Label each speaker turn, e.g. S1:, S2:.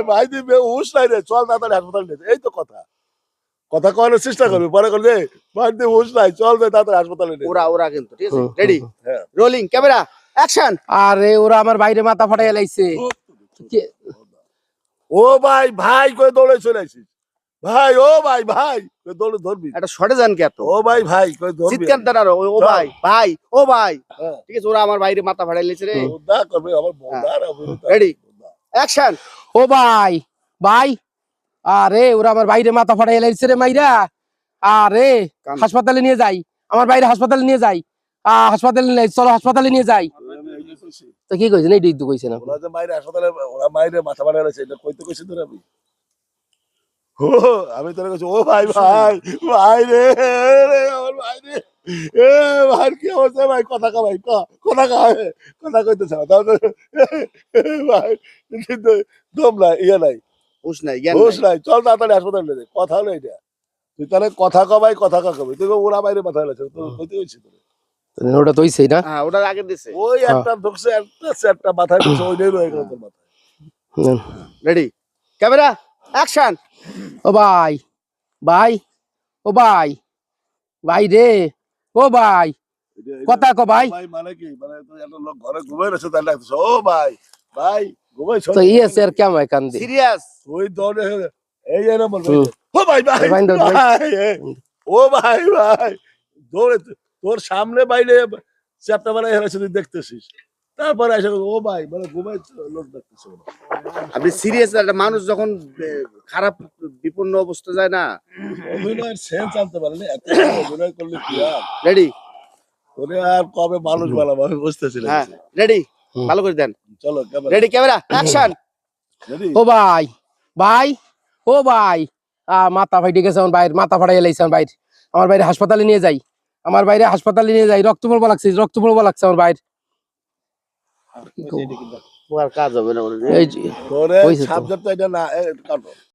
S1: ভাই দিবে হুশ নাই রে, চল তাড়াতাড়ি হাসপাতালে নিয়ে যাই। এই তো কথা, কথা করার চেষ্টা করবি, পরে করলে ভাই দিবে হুশ নাই, চল রে তাড়াতাড়ি হাসপাতালে নিয়ে
S2: ওরা
S1: যাই।
S2: ওরা কিন্তু ঠিক আছে, রেডি,
S1: হ্যাঁ।
S2: Rolling camera action.
S3: আরে ওরা আমার বাইরে মাথা ফাটাই লাইছে।
S1: ও ভাই ভাই কই দৌড়ে চলে আসিস, ভাই ও ভাই ভাই কই দৌড়ে ধরবি,
S2: একটা শর্টে যান কি এত
S1: ও ভাই ভাই কই ধরবি,
S2: চিৎকার দেন আর ও
S1: চল।
S2: ভাই ভাই ও ভাই,
S1: হ্যাঁ,
S2: ঠিক আছে ওরা আমার বাইরে মাথা ফাটাই লেছে রে।
S1: বোদা করবে আমার বোদার অভিনেতা।
S2: Ready action.
S3: ও ভাই ভাই, আরে ওরা আমার বাইরে মাথা ফাটাই লাইছে রে মাইরা। আরে
S2: কাম।
S3: হাসপাতালে নিয়ে যাই, আমার বাইরে হাসপাতালে নিয়ে যাই। হাসপাতালে চলো হাসপাতালে নিয়ে যাই।
S1: আমি এই যে কইছি,
S3: তো কি কইছেন? এইটাই তো কইছেন আপনি।
S1: ওরা যে মাইরে হাসপাতালে, ওরা মাইরে মাথা বাড়া গেছে, এটা কইতে কইছি তোর আমি। ও আমি তোর কাছে ও ভাই ভাই ভাই রে, রে আমার ভাই রে, এ ভাই কি অবস্থা ভাই, কথা কা ভাই, কথা কা, কথা কইতেছ না তাও তো, ভাই কিন্তু দম নাই, ইয়ে নাই,
S2: হুশ নাই জ্ঞান
S1: হুশ
S2: নাই।
S1: নাই, চল তাড়াতাড়ি হাসপাতালে নিয়ে যাই। কথা হলো এটা, তুই তাহলে কথা কা ভাই, কথা কা কবি, তুই ওরা বাইরে মাথা গেছে, তো কইতে কইছি তোর।
S3: ওটা তো হইছেই না।
S2: হ্যাঁ ওটার আগে দিছে।
S1: ওই একটা ঢুকছে, একটা মাথায় ঢুকছে, ওইটাই রয়ে গেল তোর মাথায়।
S2: Ready camera action.
S3: ও ভাই ভাই, ও ভাই ভাই রে, ও ভাই কথা কো ভাই।
S1: ভাই মানে কি, মানে তুই একটা লোক ঘরে ঘুমাই রয়েছে তাই লাগতেছে, ও ভাই ভাই ঘুমাই
S3: তো ইয়েছে আর কেমন কান্দি।
S2: সিরিয়াস
S1: ওই দৌড়ে এই যে না বলবো, ও ভাই ভাই
S3: এই বাইন্দা ভাই।
S1: ভাই, ও ভাই ভাই দৌড়ে তোর সামনে বাইরে চ্যাপটা বানাই হেরেছে, তুই দেখতেছিস, তারপরে এসে ও ভাই মানে ঘুমাই লোক দেখতেছে।
S2: আপনি সিরিয়াস, একটা মানুষ যখন খারাপ বিপন্ন অবস্থা যায় না।
S1: অভিনয়ের সেন্স আনতে পারেনি, এত অভিনয় করলে কি আর,
S2: রেডি
S1: ওরে আর কবে মানুষ বানাবো আমি বুঝতেছি না।
S2: হ্যাঁ রেডি ভালো করে দেন।
S1: চলো
S2: রেডি ক্যামেরা অ্যাকশন।
S1: রেডি,
S3: ও ভাই ভাই, ও ভাই মাথা ফাইটে গেছে আমার বাইরে, মাথা ফাটাই লাইছে আমার বাইরে। আমার বাইরে হাসপাতালে নিয়ে যাই, আমার বাইরে হাসপাতালে নিয়ে যাই। রক্ত পড়বা লাগছে, রক্ত পড়বা লাগছে আমার বাইরে।
S2: ও আর কাজ হবে না
S3: এই যে
S1: তোরে
S3: হইছে তো।
S1: সাবজেক্ট এটা না কাটো।